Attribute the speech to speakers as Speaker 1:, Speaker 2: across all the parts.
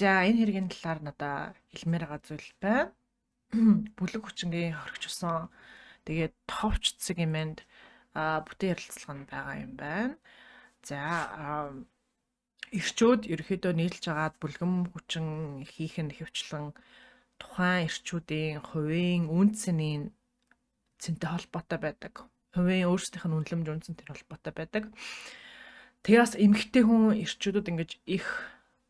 Speaker 1: За энэ хэргийн талаар надаа хэлмээр байгаа зүйл байна. Бүлэг хүчингийн хоригчсон. Тэгээд товч сегмент бүтэн ярилцлага нь байгаа юм байна. За эрчүүд ерөөхдөө нийлж агаад бүлгэн хүчин хийх нь хөвчлэн тухайн эрчүүдийн хувийн үн цэнийн цэнтэй холбоотой байдаг. Хувийн өөрсдийнх нь үнэлэмж үн цэнтэй холбоотой байдаг. Тэгээс эмгтэй хүн эрчүүдүүд ингэж их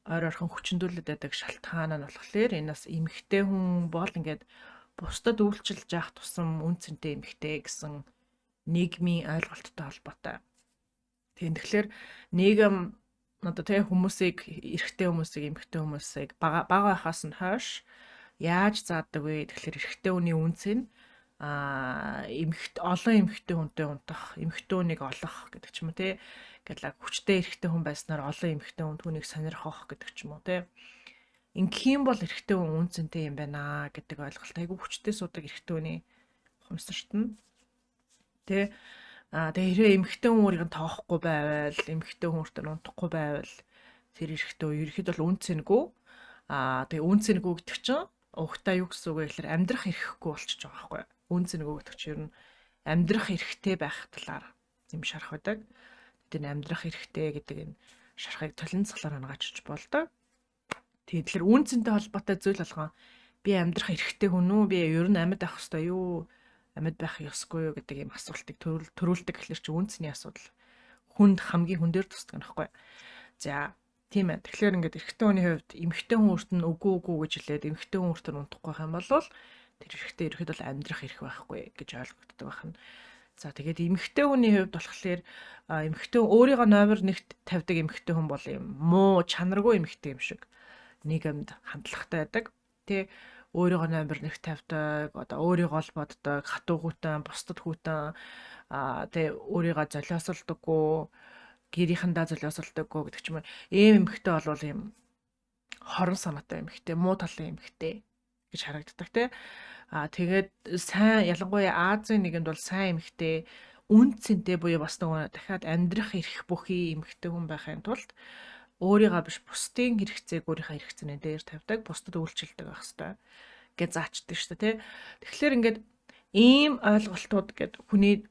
Speaker 1: ойр орхон хүчндүүлээд байдаг шалтгаан нь болохоор энэс эмгтэй хүн бол ингээд бусдад үйлчилж явах тусам үн цэнтэй эмгтэй гэсэн нийгмийн ойлголттой холбоотой. Тэгэхээр нийгэм одоо тэг хүмүүсийг эрэгтэй хүмүүсийг эмгтэй хүмүүсийг бага байхаас нь хойш яаж заадаг вэ? Тэгэхээр эрэгтэй хүний үн цэн олон эмэгтэй хүнтэй унтах, эмэгтэй хүнийг олох гэдэг ч юм уу те. Гэтэл хүчтэй эрэгтэй хүн байснаар олон эмэгтэй хүн түүнийг сонирхох гэдэг ч юм уу те. Ингэх юм бол эрэгтэй хүн үн цэнтэй юм байна гэдэг ойлголт айгүй хүчтэй суудаг эрэгтэй хүний ухамсарт нь. Тэ тэгээ хэрвээ эмэгтэй хүн өөрийг нь тоохгүй байвал, эмэгтэй хүн өөртөө унтахгүй байвал тэр эрэгтэй ерөөхдөө бол үн цэнгүй. Тэгээ үн цэнгүй гэдэг чинь угтаа юу гэсэн үг вэ гэхээр амьдрах эрхгүй болчихж байгаа байхгүй. Үн цэнгүй гэдэг чинь ер нь амьдрах эрхтэй байх талаар юм шарах байдаг. Тэр амьдрах эрхтэй гэдэг энэ шарахыг толинцглаар хангачиж болдог. Тэгэхээр үн цэнтэй холбоотой зүйл болгоо би амьдрах эрхтэй хүн үү? Би ер нь амьд авах хэвээр юу? Амьд байх ёсгүй юу гэдэг ийм асуултыг төрүүлдэг гэхэлэр чи үн цэний асуудал хүнд хамгийн хүн дээр тусдаг нөхгүй. За тийм ээ. Тэгэхээр ингээд эрэгтэй хүний хувьд эмэгтэй хүн өөрт нь үгүй гэж хэлээд эмэгтэй хүн өөртөө унтахгүй байх юм бол тэр эрэгтэй ирэхэд бол амьдрах эрх байхгүй гэж ойлгогддог байна. За тэгээд эмэгтэй хүний хувьд болохоор эмэгтэй өөрийгөө номер 1-т тавьдаг эмэгтэй хүн бол юм муу чанаргүй эмэгтэй юм шиг нийгэмд хандлагатай байдаг. Тэ өөрийгөө номер 1 тавьдаг, одоо өөрийгөө л боддог, хатуугуйтан, бусдад хүйтэн тэ өөрийгөө золиосолдоггүй, гэрийнхэндээ золиосолдоггүй гэдэг ч юм уу. Ийм эмэгтэй бол юм хорон санаатай эмэгтэй, муу талын эмэгтэй гэж харагддаг тэ. Тэгээд сайн ялангуяа Азийн нэгэнд бол сайн эмэгтэй үн цэнтэй буюу бас нөгөө дахиад амьдрах эрх бүхий эмэгтэй хүн байхын тулд өөрийгөө биш бусдын хэрэгцээг өөрийнхөө хэрэгцээний дээр тавьдаг, бусдад үйлчилдэг байх хэрэгтэй гэж заачдаг шүү дээ, тэ. Тэгэхээр ингээд ийм ойлголтууд гээд хүний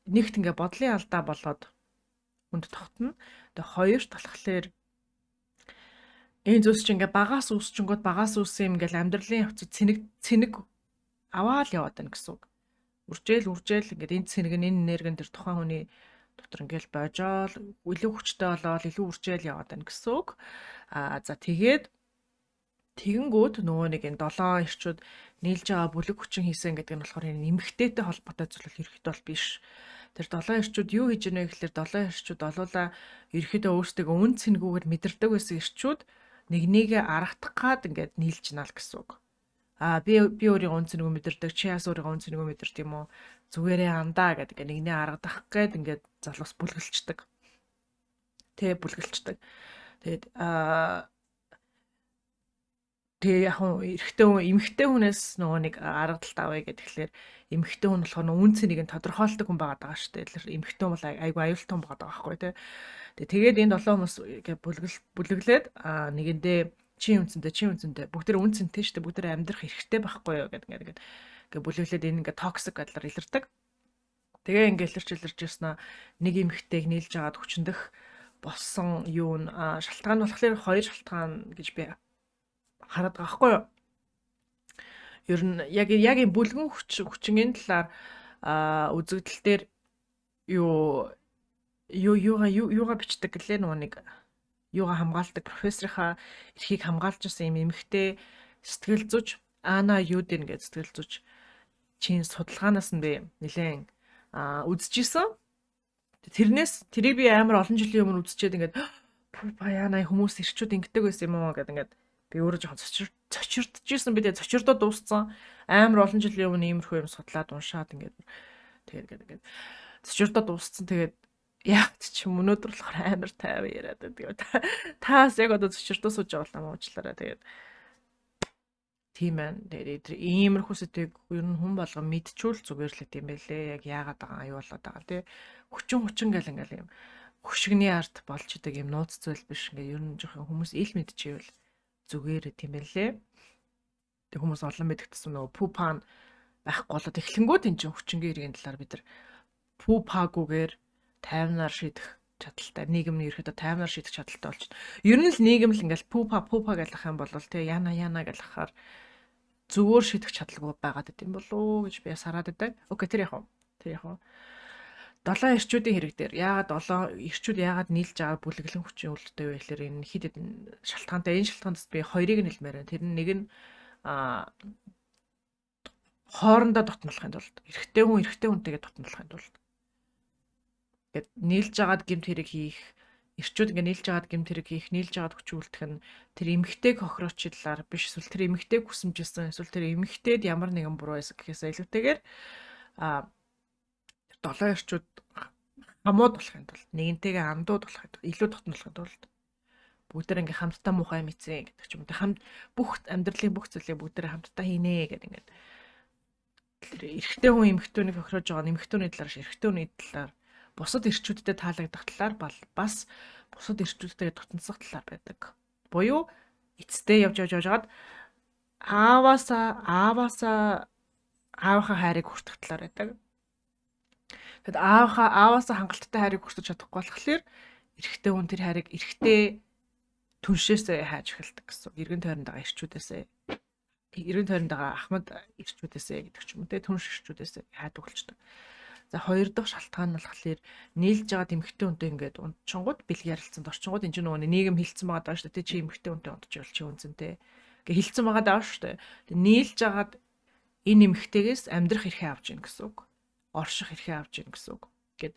Speaker 1: нэгт ингээд бодлын алдаа болоод хүнд тогтно. Тэгээ хоёрт болохоор энэ зүйлс чинь ингээд багаас үүсчингүүд багаас үүсэн юм ингээл амьдралын явцад цэник аваад яваад байна гэсэн үг. Үржээл ингээд энэ цэнэг нь энэ энерги тэр тухайн хүний дотор ингээл божоол илүү хүчтэй болоод илүү үржээл яваад байна гэсэн үг. За тэгээд тэгэнгүүт нөгөө нэг энэ 7 эрчүүд нийлж байгаа бүлэг хүчин хийсэн гэдэг нь болохоор энэ эмгтээтэй холбоотой зүйл ерөөхдөө бол биш. Тэр 7 эрчүүд юу хийж ийнэ гэхэлэр 7 эрчүүд олуулаа ерөөхдөө өөрсдөө үн цэнгүүгээр мэдэрдэг байсан эрчүүд нэг нэгэ аргадах гад ингээд нийлж байна л гэсэн үг. Би өөрийн үн цэнгүү мэдэрдэг, чи яас өөрийн үн цэнгүү мэдэрдэг юм уу? Зүгээрээ андаа гэдэг нэгнээ аргадах гээд ингээд залуус бүлгэлцдэг. Бүлгэлцдэг. Тэгээд тэгээ яг эрэгтэй хүн эмэгтэй хүнээс нөгөө нэг аргадалт авъя гэхэлэр эмэгтэй хүн болохоор үн цэнийг нь тодорхойлдог хүн байгаа шүү дээ. Тэгэхээр эмэгтэй хүн бол айгүй аюултай хүн байгаа байхгүй тий. Тэгээд энэ 7 хүмүүс ингээд бүлэглээд нэгэндээ чи үнцэнтэй бүгд үн цэнтэй шүү дээ. Бүгд амьдрах эрхтэй байхгүй юу гэдэг ингээд бүлэглээд энэ ингээд токсик байдлаар илэрдэг. Тэгээ ингээд илэрч ирсэн нэг эмэгтэйг нийлж агаад хүчндэх болсон юу н шалтгаан нь болохоор хоёр шалтгаан гэж би хараад байгаа байхгүй юу. Ер нь яг энэ бүлгэн хүчингийн талаар үзэгдэл дээр юугаа бичдэг гэлээ нөгөө нэг юугаа хамгаалдаг профессорынхаа эрхийг хамгаалж байсан юм эмэгтэй сэтгэл зүйч Ана Юдин гэж сэтгэл зүйч чин судалгаанаас нь би нэлээд үзчихсэн. Тэрийг би амар олон жилийн өмнө үзчихэд ингээд баяна хүмүүс ирчүүд ингэдэг байсан юм уу гэдэг ингээд би өөрөө жоохон цочирдчихсэн би тэгээ цочирдоод дууссан. Амар олон жилийн өмнө иймэрхүү юм судлаад уншаад тэгээд цочирдоод дууссан. Тэгээд яг ч юм өнөөдөр болохоор амар тайван яриад байдаг. Таас яг одоо цочирдоо сууж байгаа юм уучлаарай. Тэгээд тийм байна. Тэгээд иймэрхүү сэтэйг ер нь хүн болго мэдчихвэл зүгээр л гэдэм байлээ. Яг яагаад байгаа юу болоод байгаа тий. Хүчин гэл ингээл юм хөшигний арт болж идэг юм нууц зүйл биш. Ингээ ер нь жоохон хүмүүс ил мэдчихвэл зүгээр тийм байлээ. Тэг хүмүүс олон мэдгэдсэн нөгөө пупан байхгүй болоод эхлэнгүүд энэ чинь хүчингийн иргэн талаар бид нар пупагуугээр таймнаар шийдэх чадaltaй нийгэм нь ерөөдөө таймнаар шийдэх чадaltaй болчихно. Ер нь л нийгэм л ингээл пупа гэж ах юм бол тэг яна гэж ахаар зүгээр шийдэх чадалгүй байгаад идэм болоо гэж би сараад байдаг. Окей, тэр яг. 7 эрчүүдийн хэрэг дээр яагаад 7 эрчүүд яагаад нийлж байгаа бүлэглэн хүчин үйлдэлтэй вэ гэхээр энэ хэд хэдэн шалтгаантай. Энэ шалтгаанаас би хоёрыг нь хэлмээр байна. Тэр нь нэг нь хоорондоо дотнолохын тулд эрэгтэй хүнтэйгээ дотнолохын тулд гэд нийлж агаад гэмт хэрэг хийх эрчүүд ингээ нийлж агаад гэмт хэрэг хийх нийлж агаад хүчин үйлдэх нь тэр эмэгтэйг хохироочлаар биш эсвэл тэр эмэгтэйг хүсэмжилсэн эсвэл тэр эмэгтэйд ямар нэгэн буруу байсан гэхээсээ илүүтэйгээр 7 эрчүүд хамууд болохын тулд нэгнтэйгээ андууд болохын тулд илүү дотнолохын тулд бүгдээр ингээ хамтдаа муухай мэдсэн гэдэг ч юм уу. Хамт бүх амьдралын бүх зүйлийг бүгдээр хамтдаа хийнэ гэдэг ингээд тэр эрэгтэй хүн эмэгтэйнийг хохироож байгаа эмэгтэйний талаар эрэгтэй хүний талаар бусад эрчүүдтэй таалагдах талаар бас бусад эрчүүдтэй дотносох талаар байдаг. Буюу эцтэй явж жагаад ааваасаа хайрыг хүртэх талаар байдаг. Тэгэд ааваасаа хангалттай хайрыг хүртэж чадахгүй болохоор эрэгтэй хүн тэр хайрыг эрэгтэй түншээсээ хайж эхэлдэг гэсэн. Эргэн тойронд байгаа эрчүүдээсээ эргэн тойронд байгаа ахмад эрчүүдээсээ гэдэг ч юм уу те түнш эрчүүдээсээ хайдаг болчтой. За хоёр дахь шалтгаан нь болохоор нийлж байгаа эмэгтэй хүнтэй ингээд унтчингууд бэлэг ярилцсанд орчингууд энэ нөгөө нийгэм хилцсэн байгаа даа шүү дээ. Чи эмэгтэй хүнтэй унтчих чи үнцэнтэй. Гэ хилцсэн байгаа даа шүү дээ. Тэг нийлж агаад энэ эмэгтэйгээс амьдрах эрхээ авч ийн гэсэн үг. Орших эрхээ авч ийн гэсэн үг. Гэт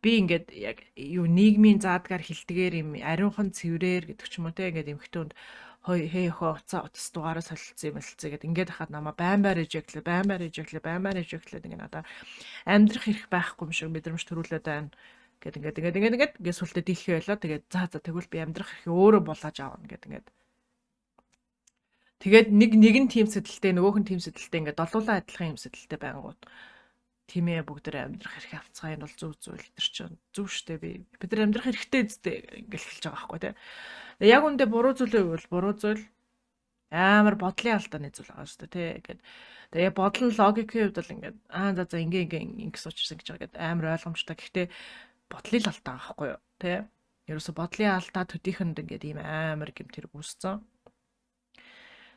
Speaker 1: би ингээд яг юу нийгмийн заадгаар хилдгээр юм ариунхан цэврээр гэдэг ч юм уу те ингээд эмэгтэйнд хээ өхөө утас дугаараа солилцсон юм хэлцээ гэд ингээд хахад намаа баймаар ижэглээ ингээд надаа амьдрах эрх байхгүй юм шиг мэдрэмж төрүүлээд байна гэд ингээд сүлдээ дийлхий байлаа. Тэгээд за тэгвэл би амьдрах эрхээ өөрөө булааж аавна гэд ингээд тэгээд нэг нь тим сэдэлтэй нөгөөх нь тим сэдэлтэй ингээд долуулаа адилхан юм сэдэлтэй байнгут тийм ээ бүгдээ амьдрах эрхээ авцгаа энэ бол зөв зүйл төр чинь зөв штэ бид нар амьдрах эрхтэй үстэй ингээл хэлж байгаа байхгүй тий. Яг үндэ буруу зүйл бол буруу зүйл амар бодлын алдааны зүйл байгаа штэ тий гэд тэгээ бодол нь логикийн хувьд бол ингээд за ингэс учирсан гэж байгаа гэд амар ойлгомжтой. Гэхдээ бодлын алдаа байгаа байхгүй юу тий. Ерөөсө бодлын алдаа төдийхөнд ингээд ийм амар гэмт хэрэг үүссэн.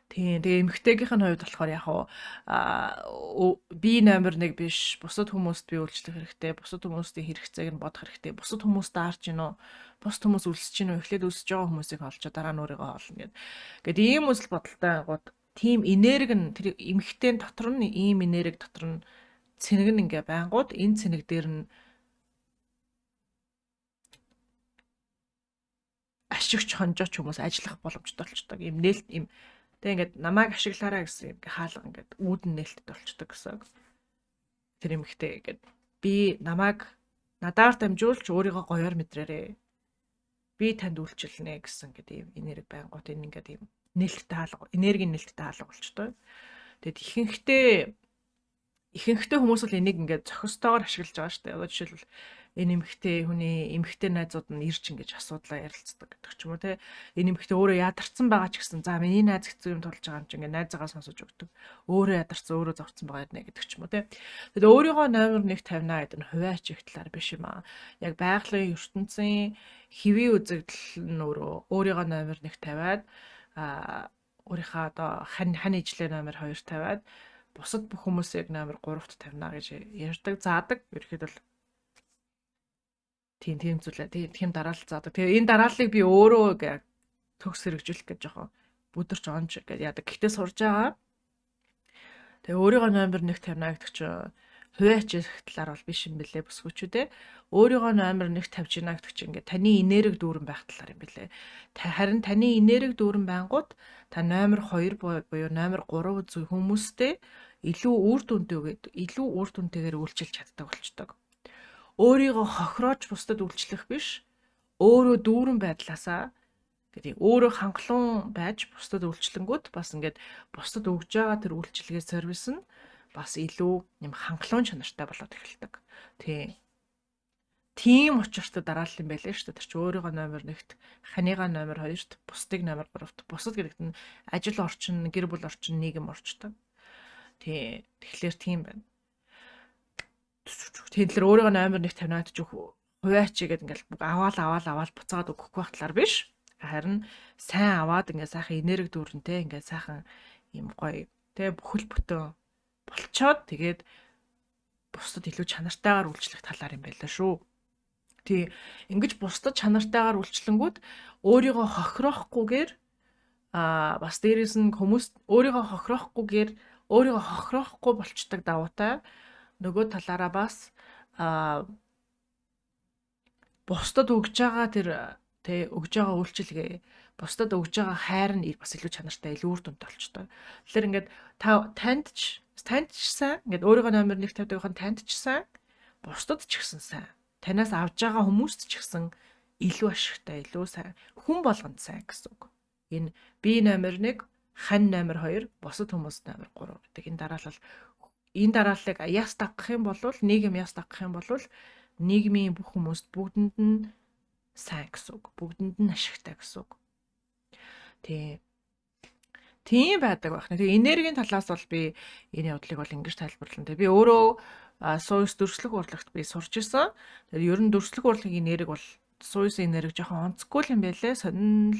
Speaker 1: Тийм тэгээ эмэгтэйгийнх нь хувьд болохоор яг би номер 1 биш бусад хүмүүст би үйлчлэх хэрэгтэй бусад хүмүүсийн хэрэгцээг нь бодох хэрэгтэй бусад хүмүүст даарч гинөө бусад хүмүүс үлсэж гинөө эхлээд үлсэж байгаа хүмүүсийг олчоо дараа нь өөрийгөө олно гэд ийм үсэл бодолтой гот тийм энерги нь тэр эмэгтэй дотор нь ийм энерги дотор нь цэнэг нь ингээ байнгут энэ цэнэг дээр нь ашигч хонжооч хүмүүс ажиллах боломжтой болчтой ийм нээлт ийм тэг ингээд намайг ашиглаарай гэсэн ингээ хаалга ингээд үүдэн нээлттэй болчдөг гэсэн. Тэр эмэгтэй ингээд би намайг надаар дамжуулж өөрийгөө гоёор мэдрээрээ. Би танд үйлчилнэ гэсэн ингээд ийм энерги байнгут энэ ингээд ийм нээлттэй хаалга энергийн нээлттэй хаалга болчтой. Тэгэд ихэнхдээ хүмүүс бол энийг ингээд зохистойгоор ашиглаж байгаа шүү дээ. Одоо жишээлбэл энэ эмэгтэй найзууд нь ирж ингэж асуудлаа ярилцдаг гэдэг ч юм уу те. Энэ эмэгтэй өөрөө ядарсан байгаа ч гэсэн за миний найз хэцүү юм тулж байгаа юм чи ингээд найзаагаа сонсож өгдөг. Өөрөө ядарсан өөрөө зовцсон байгаа нэ гэдэг ч юм уу те. Тэгэд өөрийгөө номер 1 тавина гэдэг нь хувиач их талаар биш юм аа. Яг байгалийн ертөнцийн хэвийн үзэгдэл нь өөрийгөө номер 1 тавиад өөрийнхөө одоо хань ижлээ номер 2 тавиад бусад бүх хүмүүсийг номер 3-т тавина гэж ярьдаг, заадаг. Ерхэд бол тийм зүйлээ тийм дараалал заадаг. Тэгээ энэ дарааллыг би өөрөө төгс хэрэгжүүлэх гэж жоохон бүдэрч онж гэдэг яадаг. Гэхдээ сурж байгаа. Тэгээ өөрийгөө номер 1 тавина гэдэг чинь хувиач талаар бол биш юм бэлээ бүсгүүчүүдээ. Өөрийгөө номер 1 тавьж гинэ гэдэг чинь ингээд таны энерги дүүрэн байх талаар юм бэлээ. Харин таны энерги дүүрэн байнгут та номер 2 буюу номер 3 зүй хүмүүстэй илүү үр дүнтэйгээр үйлчилж чаддаг болчдөг. Өөрийгөө хохироож бусдад үйлчлэх биш, өөрөө дүүрэн байдлаасаа гэдэг өөрөө хангалуун байж бусдад үйлчлэнгүүд бас ингээд бусдад өгж байгаа тэр үйлчлэгээ сервис нь бас илүү юм хангалуун чанартай болоод эхэлдэг. Тийм. тийм учиртай дараалал юм байлээ шүү дээ. Тэр чи өөрийгөө номер 1-т, ханыгаа номер 2-т, бусдыг номер 3-т. Бусад гэдэгт нь ажил орчин, гэр бүл орчин, нийгэм орчтой. Тий. Тэгэхээр тийм байна. Тэгэхээр өөрийгөө номер 1 тавиад ч хуваач гэдэг ингээл аваад буцаад өгөх байх талаар биш. Харин сайн аваад ингээ сайхан энерги дүүрэнтэй ингээ сайхан юм гоё тэ бүхэл бүтэн болцоод тэгээд бусдад илүү чанартайгаар үйлчлэх талаар юм байлаа шүү. Тий. Ингэж бусдад чанартайгаар үйлчлэнгүүд өөрийгөө хохироохгүйгээр бас дээрээс нь хүмүүс өөрийгөө хохироохгүй болчдаг давуутай нөгөө талаараа бас бусдад өгж байгаа тэр өгж байгаа үйлчилгээ бусдад өгж байгаа хайр нь бас илүү чанартай илүү үр дүнтэй болчтой. Тэгэхээр ингээд танд ч сайн ингээд өөрийгөө номер 1 тавьдаг танд ч сайн бусдад ч гэсэн сайн. Танаас авж байгаа хүмүүст ч гэсэн илүү ашигтай илүү сайн хүн болгонд сайн гэсэн үг. Энэ би номер 1, хань номер 2, бусад хүмүүс номер 3 гэдэг энэ дарааллыг яс дагах юм бол нийгэм яс дагах юм бол нийгмийн бүх хүмүүст бүгдэнд нь сайн гэсэн үг. Бүгдэнд нь ашигтай гэсэн үг. Тийм байдаг байх. Тэгээ энергийн талаас бол би энэ явдлыг бол ингэж тайлбарлана. Тэгээ би өөрөө сууис дөрслөх урлагт би сурч исэн. Тэгээ ер нь дөрслөх урлагийн энерги бол сууис энерги жоохон онцгүй юм байлээ. Сонин.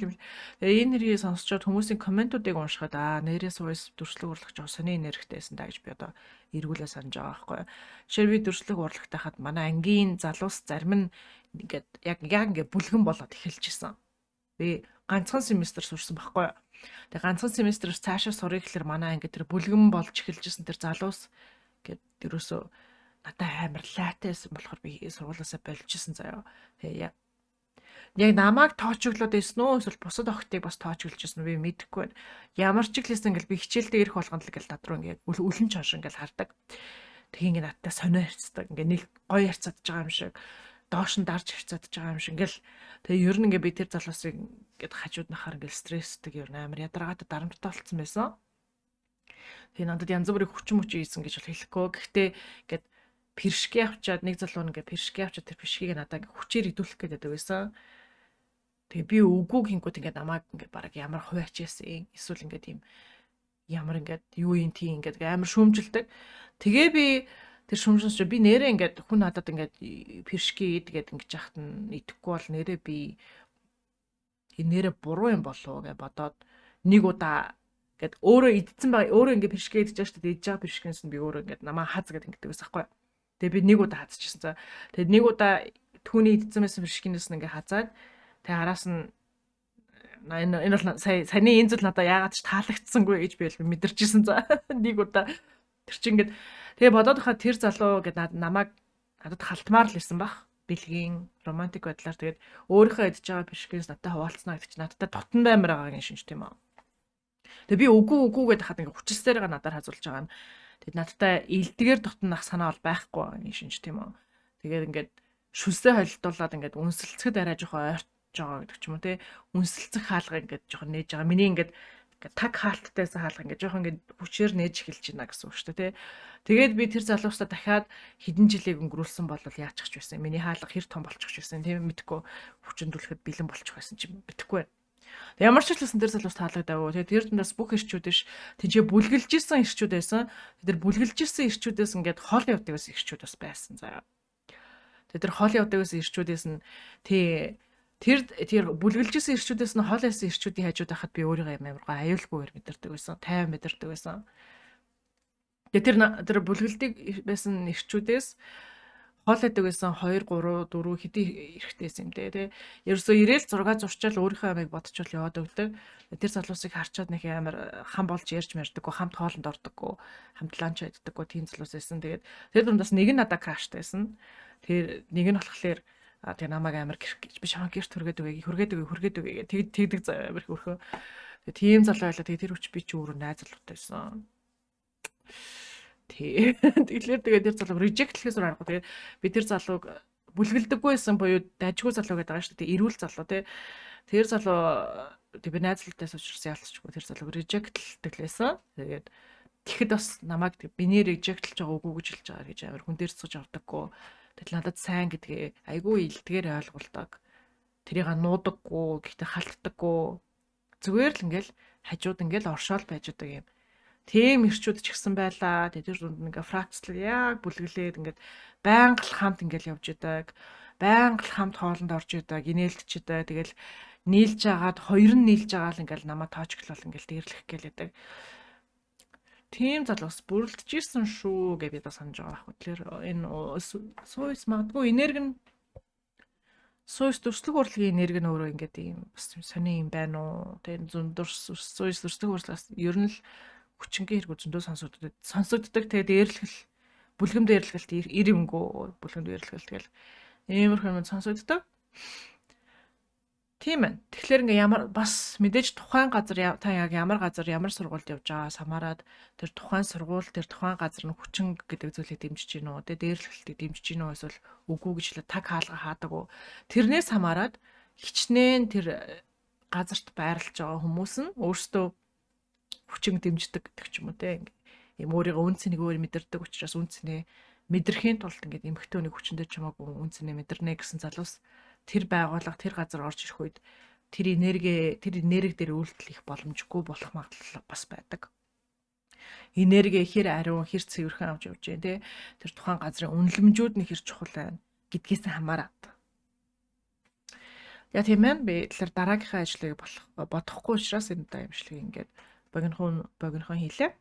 Speaker 1: Тэгээ энэ нэрийг сонсчод хүмүүсийн комментуудыг уншихад нэрээ сууис дөрслөх урлагч жоо сони энергитэйсэн даа гэж би одоо эргүүлээ санаж байгаа байхгүй. Жишээ би дөрслөх урлагтай хаад манай ангийн залуус зарим нь ингээд яг ингээд бүлгэн болоод эхэлж исэн. Би ганцхан семестр сурсан байхгүй. Тэгээ ганцхан семестрээс цаашаа сурах гэхэлэр манай анги тэр бүлгэн болж эхэлж исэн тэр залуус гээд ерөөсөө надад амар лайтайсэн болохоор би сургуулаасаа болж исэн заяа. Тэгээ яг намайг тоочглоод байсан уу эсвэл бусад охтыг бас тоочглож байсан уу би мэдэхгүй байна. Ямар ч ихлээсэн ингээл би хичээлдээ ирэх болгонд л ингээл над руу ингээд үлэн чонш ингээл хардаг. Тэгээ ингээд надтай сонио харцдаг. Ингээд нэг гоё харцаад байгаа юм шиг доош нь дарж харцаад байгаа юм шиг ингээл тэгээ ер нь ингээд би тэр залуусыг ингээд хажууд нахаар ингээл стресстэй ер нь амар ядаргаатай дарамттай болцсон байсан. Тэгээ надад янз бүрийн хүчин хийсэн гэж бол хэлэхгүй. Гэхдээ ингээд пиршки авчаад нэг залуу ингээд пиршки авчаад тэр пиршкийг надад хүчээр идүүлэх гэдэг байсан. Тэгээ би үгүй гингүүд ингээд намайг ингээд баг ямар хуваач яасан эсвэл ингээд юм ямар ингээд юу юм тийм ингээд амар шүүмжилдэг. Тэгээ би тэр шүүмжлэнс чи би нэрээ ингээд хүн надад ингээд пиршки идэгээд ингэж яхад нь идэхгүй бол нэрээ би энэ нэрээ буруу юм болов гэж бодоод нэг удаа ингээд өөрөө идсэн байгаа өөрөө ингээд пиршки идэж байгаа шүү дээ идж байгаа пиршкинс нь би өөрөө ингээд намаа хаз гэдэг ингэдэг байсан байхгүй. Тэгээ би нэг удаа хазчихсан. За тэгээд нэг удаа түүний идсэн байсан пиршкинээс нь ингээд хазаад тэгээ араас нь энэ бол саяны энэ зүйл надад яагаад ч таалагдсангүй гэж би мэдэрчсэн. За нэг удаа тэр чинь ингээд тэгээ бодоод хаа тэр залуу гэдэг намайг надад халтмаар л исэн баг. Бэлгийн романтик байдлаар тэгээд өөрийнхөө идж байгаа пиршкинс надад хуваалцсна гэдэг чинь надад тотон баймар байгаагийн шинж тийм үү. Тэгээ би үгүй гэдэг хаад ингээд хүчилсээр надад хазуулж байгаа нь тэгээд надтай илдгээр дотнох санаа бол байхгүй байгаа шинж тийм үү. Тэгээд ингээд шүлсээ холилдуулаад ингээд үнсэлцэхэд арай жоохон ойрт байгаа гэдэг ч юм уу те үнсэлцэх хаалга ингээд жоохон нээж байгаа. Миний ингээд таг хаалттайсан хаалга ингээд жоохон ингээд хүчээр нээж эхэлж байна гэсэн үг шүү дээ те. Тэгээд би тэр залуусаа дахиад хэдэн жилийг өнгөрүүлсэн бол яачих ч байсан. Миний хаалга хэр том болчих ч байсан. Тийм мэдгүй хүчндүүлэхэд бэлэн болчих байсан ч юм мэдгүй байна. Ямар ч хэлсэн тэр залуус таалагдаагүй. Тэгээд тэр дундаас бүх ирчүүд биш. Тэжээ бүлгэлж исэн ирчүүд байсан. Тэр бүлгэлж исэн ирчүүдээс ингээд хол явдаг байсан ирчүүд бас байсан заяа. Тэр хол явдаг байсан ирчүүдээс нь тэр бүлгэлжсэн ирчүүдээс нь хол ясан ирчүүдийн хажууд байхад би өөрийгөө амар гоо аюулгүйгээр мэдэрдэг байсан. 50 мэдэрдэг байсан. Тэгээ тэр бүлгэлдэг байсан ирчүүдээс хол ядаг байсан 2 3 4 хэдий эрэхтэйсэн юм дээ тий. Ерөөсөө 96 зурчаал өөрийнхөө амийг бодчихвол яваад өгдөг. Тэр залуусыг харчаад нэг амар хам болж ярьж мэрдэггүй, хамт хоолнд ордоггүй, хамт ланч иддэггүй тийм залуус байсан. Тэгээд тэр дундаас нэг нь надад краштэйсэн. Тэр нэг нь болохоор тэгээ намайг амар гэрх гэж би шаан гэрт хүргээд үгээ тэгдэг амар хөрхөө. Тэгээ тийм залуу байлаа. Тэгээ тэр хүч би ч өөрөө найз залуутайсан. Тэгэхээр тэгээ тэр залууг reject хийхээс аргагүй. Тэгээ би тэр залууг бүлгэлдэггүй байсан буюу дажгүй залуу гэдэг байгаа шүү дээ. Эрүүл залуу тий. Тэр залуу би найзлалтаас учраас ялцчихгүй тэр залууг reject-лдэг лээсэн. Тэгээд тэгэхэд бас намайг бинээр reject-лж байгаа үгүй гэж хэлж байгаа гэж амар хүн дээр цуж авдаггүй. Тэгэл надад сайн гэдгээ айгүй илтгэгээр ойлгуулдаг. Тэрийг нуудаггүй, гэхдээ халтдаггүй. Зүгээр л ингээл хажууд ингээл оршоол байж байгаа юм. Тийм ирчүүд ч гэсэн байлаа. Тэр дунд ингээ фракцлал яг бүлгэлээд ингээд байнга л хамт ингээл явж идэг. Байнга л хамт хоолнд орж идэг, инээлтч идэг. Тэгэл нийлж агаад хоёр нь нийлж байгаа л ингээл намайг тоочглол ингээл дээрлэх гэлээдэг. Тийм залуус бүрлдэжсэн шүү гэж би одоо санаж байгаа байхгүй. Тэгэхээр энэ сууйс магадгүй энерги нь сууйс дүрслэг урлагийн энерги нь өөрөө ингээд ийм бас сони юм байна уу? Тэгээ зөндөр сууйс дүрслэг урлагаас ер нь л хүчингийн хэрэг зөндөө сонсогддог. Тэгээ дээрлэл бүлгэм дээрлэлт ир юмгөө бүлгэм дээрлэл тэгэл иймэрхүү юм сонсогддог. Тийм байна. Тэгэхээр ингээ ямар бас мэдээж тухайн газар та яг ямар газар ямар сургуульд явж байгаас хамаарат тэр тухайн сургууль тэр тухайн газар нь хүчин гэдэг зүйлийг дэмжиж гин үү? Дээрлэлтийг дэмжиж гин үү? Эсвэл үгүй гэж л таг хаалга хаадаг уу? Тэрнээс хамаарат хичнээн тэр газарт байрлаж байгаа хүмүүс нь өөрсдөө хүчин дэмждэг гэдэг ч юм уу те. Ийм өөрийгөө үнцнийг өөр мэдэрдэг учраас үнцнээ мэдрэхийн тулд ингээд эмхтөөний хүчнээр ч хамаагүй үнцнээ мэдэрнэ гэсэн залуус тэр байгууллага тэр газар орж ирэх үед тэр энерги дээр үйлдэл их боломжгүй болох магадлал бас байдаг. Энерги хэр ариун хэр цэвэрхэн авч явж дээ тэ тэр тухайн газрын үнэлэмжүүд нь хэр чухал байна гэдгээс хамаарат. Яа тийм ээ би тэгэхээр дараагийнхаа ажлыг бодохгүй учраас энэ удаа имжлэг ингээд богинохон хийлээ.